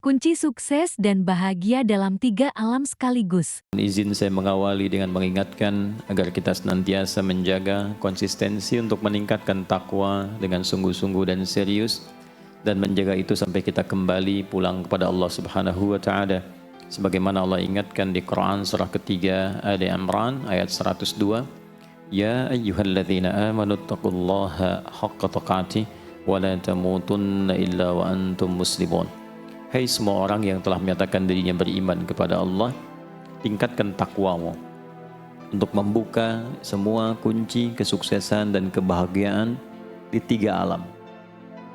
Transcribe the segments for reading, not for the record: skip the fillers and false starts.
Kunci sukses dan bahagia dalam 3 alam sekaligus. Izin saya mengawali dengan mengingatkan agar kita senantiasa menjaga konsistensi untuk meningkatkan takwa dengan sungguh-sungguh dan serius, dan menjaga itu sampai kita kembali pulang kepada Allah Subhanahu wa taala. Sebagaimana Allah ingatkan di Quran surah ketiga Ali Imran ayat 102, Ya ayyuhalladzina amanu taqullaha haqqa tuqatih wa la tamutunna illa wa antum muslimun. Hai semua orang yang telah menyatakan dirinya beriman kepada Allah, tingkatkan takwamu untuk membuka semua kunci kesuksesan dan kebahagiaan di 3 alam.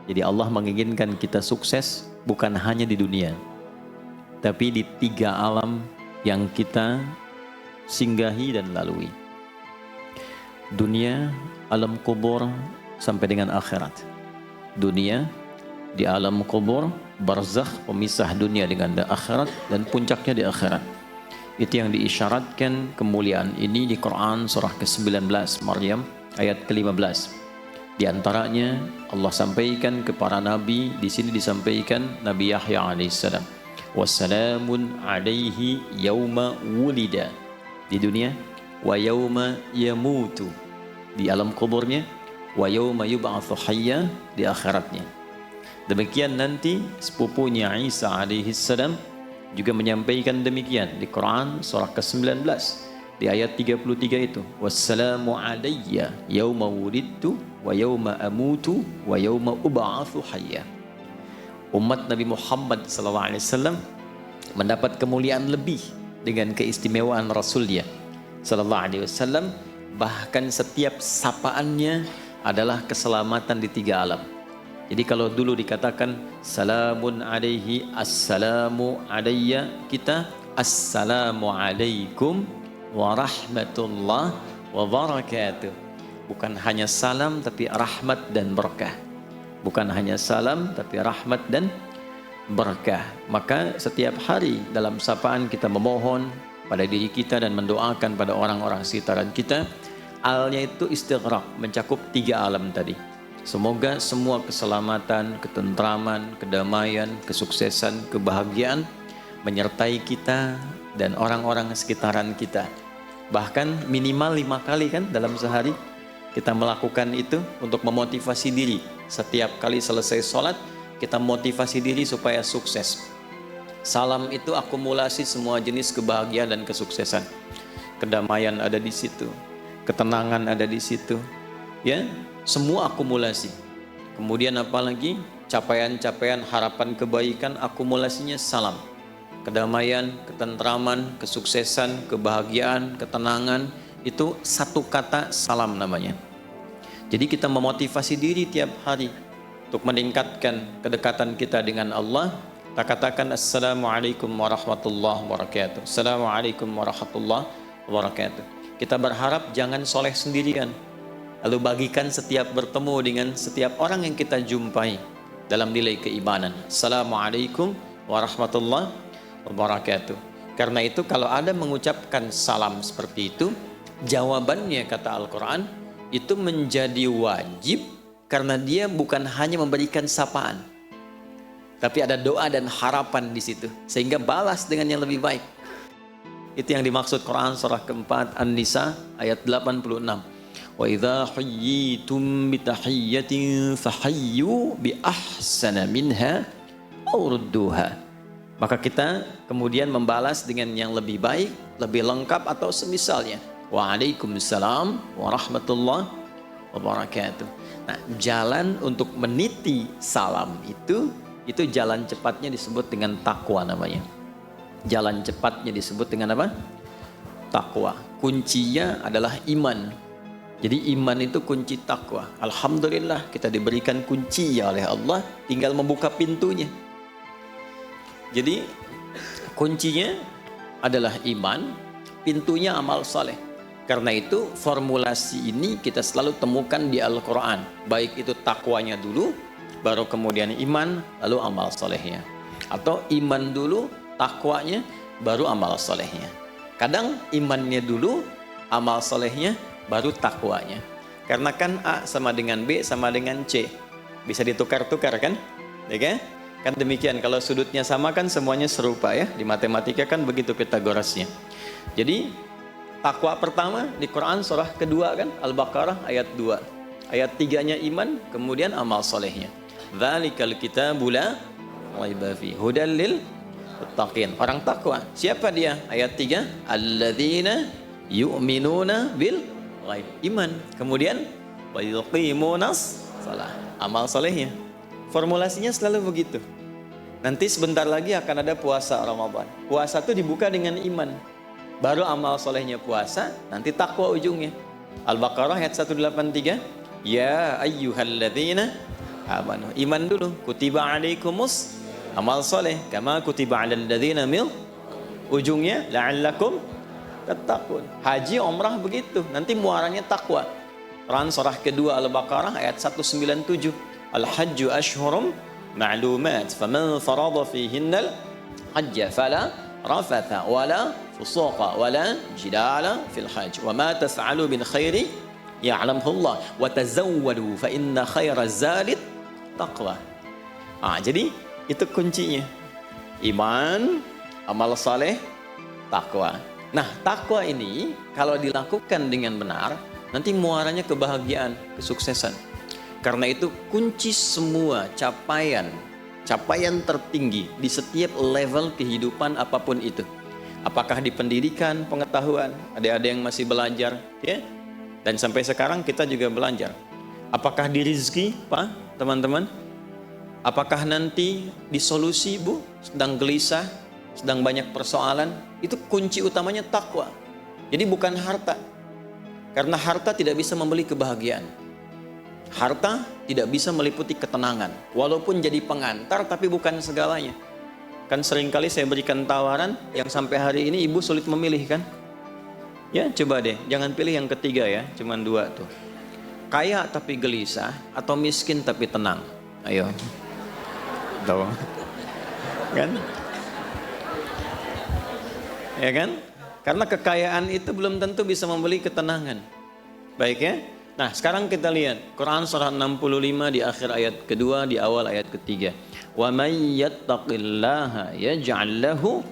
Jadi Allah menginginkan kita sukses bukan hanya di dunia, tapi di 3 alam yang kita singgahi dan lalui. Dunia, alam kubur, sampai dengan akhirat. Dunia, di alam kubur, barzakh, pemisah dunia dengan akhirat, dan puncaknya di akhirat. Itu yang diisyaratkan kemuliaan ini di Quran surah ke-19 Maryam ayat ke-15. Di antaranya Allah sampaikan kepada Nabi, di sini disampaikan Nabi Yahya alaihissalam, wassalamun alaihi yauma wulida, di dunia, wa yauma yamutu, di alam kuburnya, wa yauma yub'atsu hayya, di akhiratnya. Demikian nanti sepupunya Isa alaihissalam juga menyampaikan demikian di Quran surah ke-19 di ayat 33 itu, wassalamu alayya yauma wulidtu wa yauma amutu wa yauma ub'atsu hayya. Umat Nabi Muhammad SAW mendapat kemuliaan lebih dengan keistimewaan Rasulnya SAW, bahkan setiap sapaannya adalah keselamatan di 3 alam. Jadi kalau dulu dikatakan salamun alaihi, assalamu alayya, kita assalamu alaikum warahmatullah wabarakatuh. Bukan hanya salam tapi rahmat dan berkah. Bukan hanya salam tapi rahmat dan berkah. Maka setiap hari dalam sapaan kita memohon pada diri kita dan mendoakan pada orang-orang sekitaran kita. Alnya itu istighraq, mencakup 3 alam tadi. Semoga semua keselamatan, ketentraman, kedamaian, kesuksesan, kebahagiaan menyertai kita dan orang-orang sekitaran kita. Bahkan minimal 5 kali kan dalam sehari kita melakukan itu untuk memotivasi diri. Setiap kali selesai sholat kita motivasi diri supaya sukses. Salam itu akumulasi semua jenis kebahagiaan dan kesuksesan. Kedamaian ada di situ, ketenangan ada di situ, ya, semua akumulasi. Kemudian apalagi capaian-capaian harapan kebaikan, akumulasinya salam. Kedamaian, ketentraman, kesuksesan, kebahagiaan, ketenangan, itu satu kata salam namanya. Jadi kita memotivasi diri tiap hari untuk meningkatkan kedekatan kita dengan Allah. Kita katakan assalamualaikum warahmatullahi wabarakatuh, assalamualaikum warahmatullahi wabarakatuh. Kita berharap jangan soleh sendirian, lalu bagikan setiap bertemu dengan setiap orang yang kita jumpai dalam nilai keimanan. Assalamualaikum warahmatullahi wabarakatuh. Karena itu kalau ada mengucapkan salam seperti itu, jawabannya kata Al-Quran itu menjadi wajib, karena dia bukan hanya memberikan sapaan, tapi ada doa dan harapan di situ, sehingga balas dengan yang lebih baik. Itu yang dimaksud Quran surah keempat An-Nisa ayat 86. Wa idza huyyitum bitahiyyatin fahayyu bi ahsana minha aw rudduha. Maka kita kemudian membalas dengan yang lebih baik, lebih lengkap atau semisalnya. Waalaikumsalam warahmatullahi wabarakatuh. Nah, jalan untuk meniti salam itu jalan cepatnya disebut dengan takwa namanya. Jalan cepatnya disebut dengan apa? Takwa. Kuncinya adalah iman. Jadi iman itu kunci takwa. Alhamdulillah kita diberikan kunci oleh Allah, tinggal membuka pintunya. Jadi kuncinya adalah iman, pintunya amal saleh. Karena itu formulasi ini kita selalu temukan di Al-Quran. Baik itu takwanya dulu, baru kemudian iman, lalu amal salehnya. Atau iman dulu, takwanya, baru amal salehnya. Kadang imannya dulu, amal salehnya, baru takwanya. Karena kan A sama dengan B sama dengan C, bisa ditukar-tukar kan, ya kan? Kan demikian, kalau sudutnya sama kan semuanya serupa ya. Di matematika kan begitu Pitagorasnya. Jadi takwa pertama di Quran surah kedua kan, Al-Baqarah ayat 2. Ayat 3-nya iman, kemudian amal solehnya. Dzalikal kitabu la raiba fihi hudal lil muttaqin. Orang takwa. Siapa dia? Ayat 3, alladzina yu'minuna bil ghaib. Iman. Kemudian wa yuqimunas shalah. Amal solehnya. Formulasinya selalu begitu. Nanti sebentar lagi akan ada puasa Ramadan. Puasa itu dibuka dengan iman. Baru amal solehnya puasa, nanti takwa ujungnya. Al-Baqarah ayat 183. Ya ayyuhalladzina amanu. Iman dulu. Kutiba alaikumus amal soleh. Kama kutiba alal ladzina min. Ujungnya la'allakum tattaqun. Haji, umrah begitu. Nanti muaranya takwa. Quran surah kedua Al-Baqarah ayat 197. Al-hajju ashhurum ma'lumat. Faman farada fihinnal hajja fala rafatha wala fusuqa wala jidala fil hajj. Wa ma taf'alu min khairi ya'lamhu Allah. Wa tazawwadu fa inna khairaz zadi taqwa. Jadi itu kuncinya. Iman, amal saleh, takwa. Nah, takwa ini kalau dilakukan dengan benar, nanti muaranya kebahagiaan, kesuksesan. Karena itu kunci semua capaian tertinggi di setiap level kehidupan apapun itu. Apakah di pendidikan, pengetahuan, ada yang masih belajar, ya? Dan sampai sekarang kita juga belajar. Apakah di rezeki, Pak, teman-teman? Apakah nanti di solusi, Bu, sedang gelisah, sedang banyak persoalan? Itu kunci utamanya takwa. Jadi bukan harta. Karena harta tidak bisa membeli kebahagiaan. Harta tidak bisa meliputi ketenangan. Walaupun jadi pengantar, tapi bukan segalanya. Kan seringkali saya berikan tawaran yang sampai hari ini ibu sulit memilih kan? Ya coba deh, jangan pilih yang ketiga ya, cuman 2 tuh. Kaya tapi gelisah atau miskin tapi tenang. Ayo. Tahu? Kan? Ya kan? Karena kekayaan itu belum tentu bisa membeli ketenangan. Baik ya? Nah, sekarang kita lihat Quran surah 65 di akhir ayat kedua, di awal ayat ketiga. Wa may yattaqillaha yaj'al lahu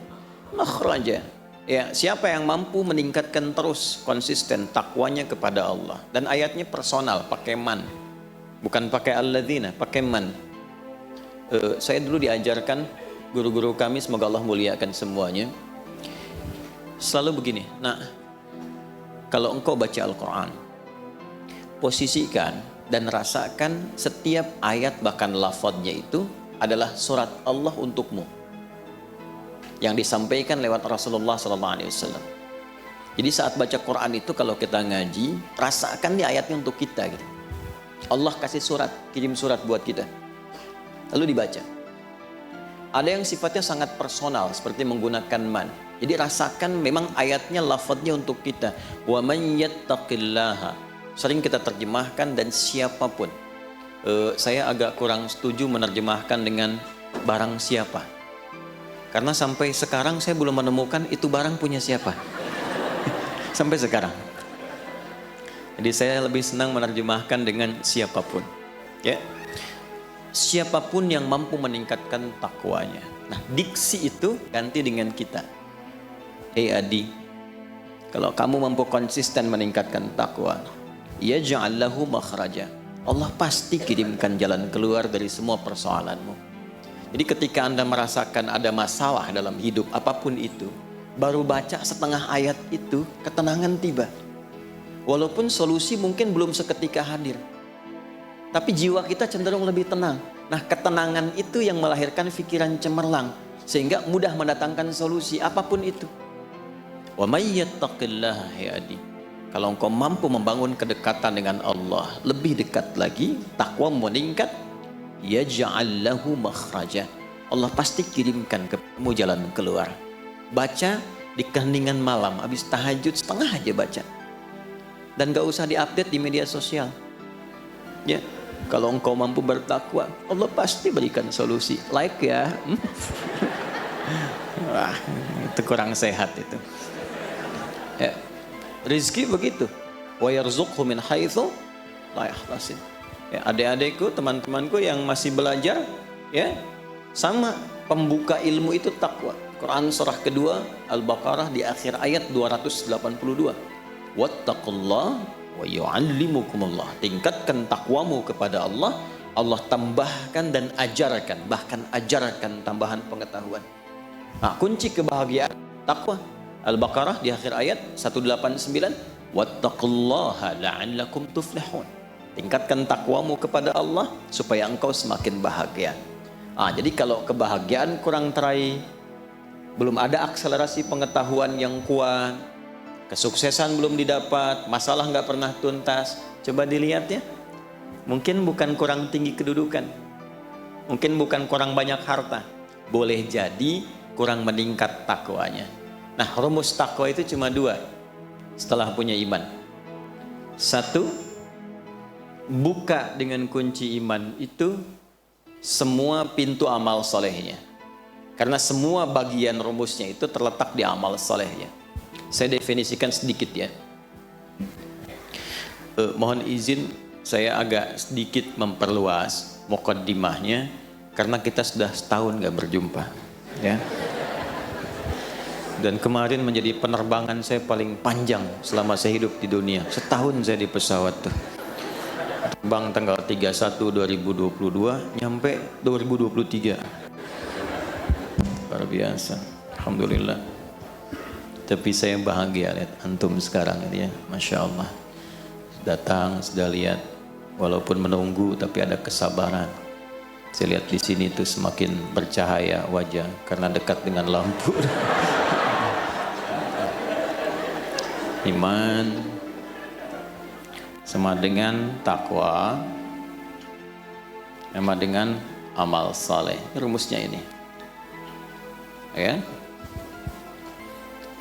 makhraja. Ya, siapa yang mampu meningkatkan terus konsisten takwanya kepada Allah. Dan ayatnya personal, pakai man. Bukan pakai alladzina, pakai man. Saya dulu diajarkan guru-guru kami, semoga Allah muliakan semuanya. Selalu begini, nah, kalau engkau baca Al-Quran, posisikan dan rasakan setiap ayat bahkan lafadznya itu adalah surat Allah untukmu yang disampaikan lewat Rasulullah SAW. Jadi saat baca Quran itu kalau kita ngaji, rasakan di ayatnya untuk kita gitu. Allah kasih surat, kirim surat buat kita, lalu dibaca. Ada yang sifatnya sangat personal seperti menggunakan man. Jadi rasakan memang ayatnya lafadznya untuk kita. Wa man yattaqillaha. Sering kita terjemahkan dan siapapun. Saya agak kurang setuju menerjemahkan dengan barang siapa. Karena sampai sekarang saya belum menemukan itu barang punya siapa. Sampai sekarang. Jadi saya lebih senang menerjemahkan dengan siapapun. Ya. Siapapun yang mampu meningkatkan takwanya. Nah, diksi itu ganti dengan kita. Hei Adi, kalau kamu mampu konsisten meningkatkan takwa, yaj'al lahu makhraja. Allah pasti kirimkan jalan keluar dari semua persoalanmu. Jadi ketika Anda merasakan ada masalah dalam hidup apapun itu, baru baca setengah ayat itu, ketenangan tiba. Walaupun solusi mungkin belum seketika hadir, tapi jiwa kita cenderung lebih tenang. Nah, ketenangan itu yang melahirkan pikiran cemerlang, sehingga mudah mendatangkan solusi apapun itu. Wa may yattaqillaha ya adi. Kalau engkau mampu membangun kedekatan dengan Allah lebih dekat lagi, takwa meningkat, yaj'al lahu makhraja. Allah pasti kirimkan kepadamu jalan keluar. Baca di keheningan malam, habis tahajud setengah aja baca. Dan gak usah diupdate di media sosial. Ya, kalau engkau mampu bertakwa, Allah pasti berikan solusi. Like ya. Wah, itu kurang sehat itu. Ya. Rizki begitu. Wa yarzuqhu min haitsu la yahtasib. Ya, adik-adikku, teman-temanku yang masih belajar, ya, Sama pembuka ilmu itu takwa. Quran surah kedua Al-Baqarah di akhir ayat 282. Wattaqullah wa yu'allimukumullah. Tingkatkan takwamu kepada Allah, Allah tambahkan dan ajarkan, bahkan ajarkan tambahan pengetahuan. Nah, kunci kebahagiaan takwa. Al-Baqarah di akhir ayat 189, wattaqullaha la'allakum tuflihun. Tingkatkan takwamu kepada Allah supaya engkau semakin bahagia. Jadi kalau kebahagiaan kurang teraih, belum ada akselerasi pengetahuan yang kuat, kesuksesan belum didapat, masalah nggak pernah tuntas, coba dilihat ya. Mungkin bukan kurang tinggi kedudukan, mungkin bukan kurang banyak harta, boleh jadi kurang meningkat takwanya. Nah, rumus takwa itu cuma 2 setelah punya iman. 1, buka dengan kunci iman itu semua pintu amal solehnya. Karena semua bagian rumusnya itu terletak di amal solehnya. Saya definisikan sedikit ya. Mohon izin saya agak sedikit memperluas muqaddimahnya karena kita sudah setahun gak berjumpa ya. Dan kemarin menjadi penerbangan saya paling panjang selama saya hidup di dunia. Setahun saya di pesawat tuh. Terbang tanggal 31 2022 nyampe 2023. Luar biasa. Alhamdulillah. Tapi saya bahagia lihat antum sekarang ini ya. Masya Allah. Datang sudah lihat, walaupun menunggu tapi ada kesabaran. Saya lihat di sini tuh semakin bercahaya wajah karena dekat dengan lampu. Iman sama dengan takwa, sama dengan amal saleh. Rumusnya ini, ya.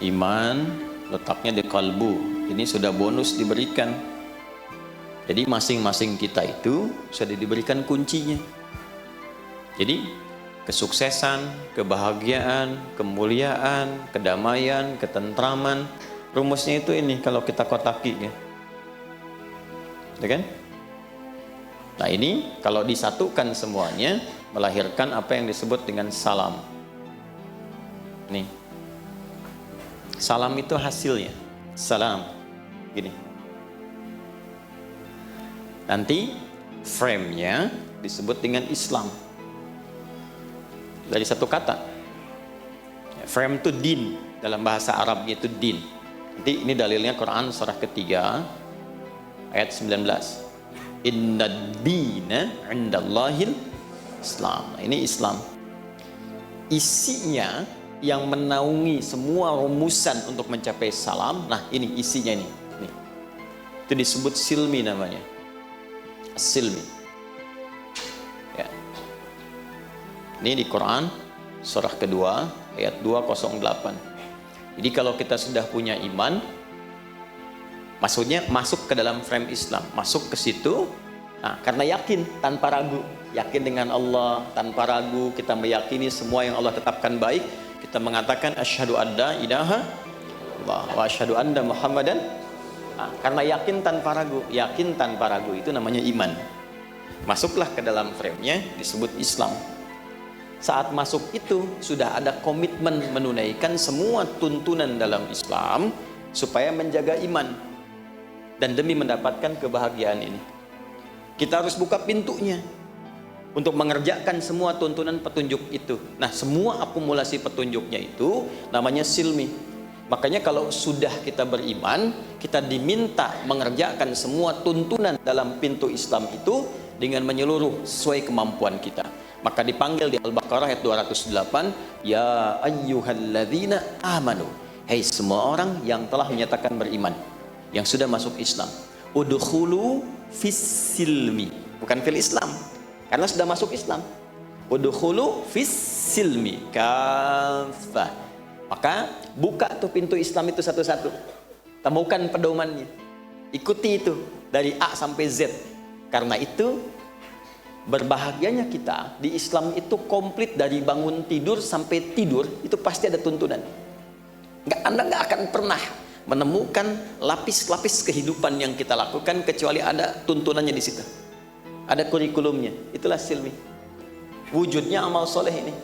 Iman letaknya di kalbu. Ini sudah bonus diberikan. Jadi masing-masing kita itu sudah diberikan kuncinya. Jadi kesuksesan, kebahagiaan, kemuliaan, kedamaian, ketentraman, rumusnya itu ini kalau kita kotaki ya. Ya kan? Nah, ini kalau disatukan semuanya melahirkan apa yang disebut dengan salam. Nih. Salam itu hasilnya. Salam. Gini. Nanti frame-nya disebut dengan Islam. Dari satu kata. Frame itu din, dalam bahasa Arabnya itu din. Nanti ini dalilnya Quran surah ketiga ayat 19. Inna dina indallahil Islam. Nah, ini Islam. Isinya yang menaungi semua rumusan untuk mencapai salam. Nah, ini isinya ini. Itu disebut silmi namanya. Silmi. Ya. Ini di Quran surah kedua ayat 208. Jadi kalau kita sudah punya iman, maksudnya masuk ke dalam frame Islam, masuk ke situ, nah, karena yakin tanpa ragu, yakin dengan Allah tanpa ragu, kita meyakini semua yang Allah tetapkan baik, kita mengatakan asyhadu alla ilaha illallah wa asyhadu anna Muhammadan. Nah, karena yakin tanpa ragu itu namanya iman. Masuklah ke dalam frame-nya disebut Islam. Saat masuk itu sudah ada komitmen menunaikan semua tuntunan dalam Islam supaya menjaga iman dan demi mendapatkan kebahagiaan ini. Kita harus buka pintunya untuk mengerjakan semua tuntunan petunjuk itu. Nah, semua akumulasi petunjuknya itu namanya silmi. Makanya kalau sudah kita beriman, kita diminta mengerjakan semua tuntunan dalam pintu Islam itu dengan menyeluruh sesuai kemampuan kita. Maka dipanggil di Al-Baqarah ayat 208, ya ayyuhalladzina amanu, hai semua orang yang telah menyatakan beriman, yang sudah masuk Islam, udkhulu fis silmi, bukan fil Islam, karena sudah masuk Islam. Udkhulu fis silmi kafah. Maka buka tuh pintu Islam itu satu-satu, temukan pedomannya, ikuti itu dari A sampai Z. Karena itu berbahagianya kita di Islam itu komplit dari bangun tidur sampai tidur itu pasti ada tuntunan. Anda nggak akan pernah menemukan lapis-lapis kehidupan yang kita lakukan kecuali ada tuntunannya di situ. Ada kurikulumnya. Itulah silmi. wujudnya amal soleh ini.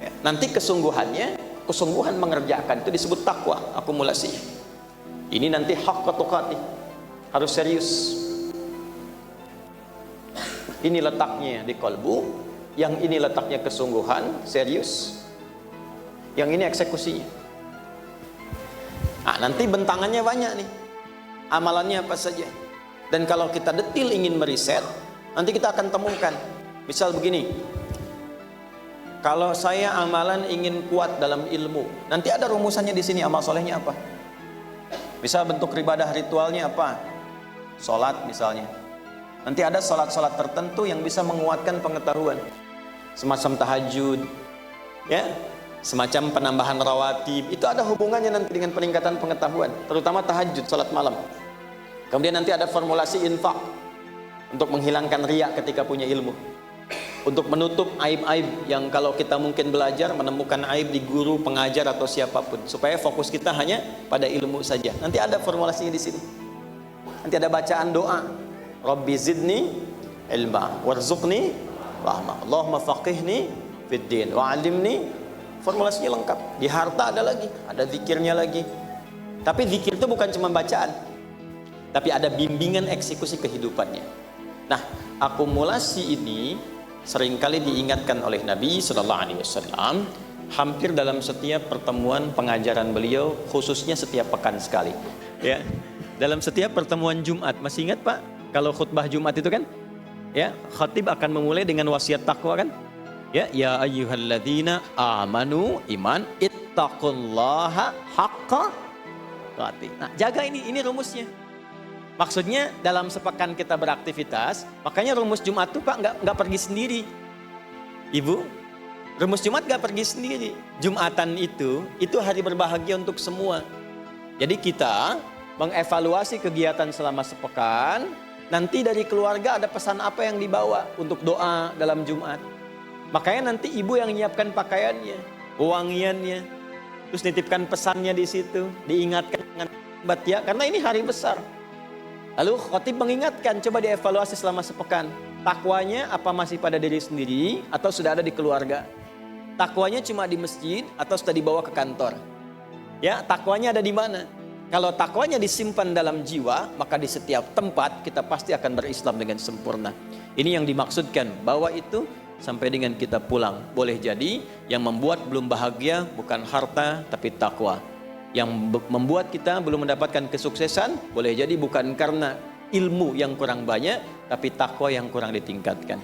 Ya, nanti kesungguhan mengerjakan itu disebut takwa, akumulasinya. Ini nanti haqqa tuqatih, harus serius. Ini letaknya di kalbu, yang ini letaknya kesungguhan, serius. Yang ini eksekusinya. Nah, nanti bentangannya banyak nih. Amalannya apa saja. Dan kalau kita detil ingin meriset, nanti kita akan temukan. Misal begini, kalau saya amalan ingin kuat dalam ilmu, nanti ada rumusannya di sini amal solehnya apa. Misal bentuk ibadah ritualnya apa? Sholat misalnya. Nanti ada sholat-sholat tertentu yang bisa menguatkan pengetahuan. Semacam tahajud, ya, semacam penambahan rawatib. Itu ada hubungannya nanti dengan peningkatan pengetahuan, terutama tahajud, sholat malam. Kemudian nanti ada formulasi infak untuk menghilangkan riya ketika punya ilmu, untuk menutup aib-aib yang kalau kita mungkin belajar menemukan aib di guru, pengajar atau siapapun, supaya fokus kita hanya pada ilmu saja. Nanti ada formulasinya di sini. Nanti ada bacaan doa, Rabbi zidni ilma warzuqni rahmah, Allahumma faqihni fid din wa'alimni. Formulasinya lengkap. Di harta ada lagi, ada zikirnya lagi. Tapi zikir itu bukan cuma bacaan, tapi ada bimbingan eksekusi kehidupannya. Nah, akumulasi ini seringkali diingatkan oleh Nabi Sallallahu Alaihi Wasallam hampir dalam setiap pertemuan pengajaran beliau, khususnya setiap pekan sekali. Ya, dalam setiap pertemuan Jumat, masih ingat Pak? Kalau khutbah Jumat itu kan, ya, khatib akan memulai dengan wasiat takwa kan? Ya ayyuhalladzina amanu iman ittaqullaha haqqa tuqatih. Nah, jaga ini rumusnya. Maksudnya dalam sepekan kita beraktivitas, makanya rumus Jumat tuh Pak nggak pergi sendiri. Ibu, rumus Jumat nggak pergi sendiri. Jumatan itu hari berbahagia untuk semua. Jadi kita mengevaluasi kegiatan selama sepekan, nanti dari keluarga ada pesan apa yang dibawa untuk doa dalam Jumat. Makanya nanti ibu yang menyiapkan pakaiannya, wangiannya, terus nitipkan pesannya di situ, diingatkan dengan hebat ya, karena ini hari besar. Lalu khatib mengingatkan, coba dievaluasi selama sepekan. Takwanya apa masih pada diri sendiri atau sudah ada di keluarga? Takwanya cuma di masjid atau sudah dibawa ke kantor? Ya, takwanya ada di mana? Kalau takwanya disimpan dalam jiwa, maka di setiap tempat kita pasti akan berislam dengan sempurna. Ini yang dimaksudkan, bahwa itu sampai dengan kita pulang. Boleh jadi yang membuat belum bahagia bukan harta tapi takwa. Yang membuat kita belum mendapatkan kesuksesan boleh jadi bukan karena ilmu yang kurang banyak tapi takwa yang kurang ditingkatkan.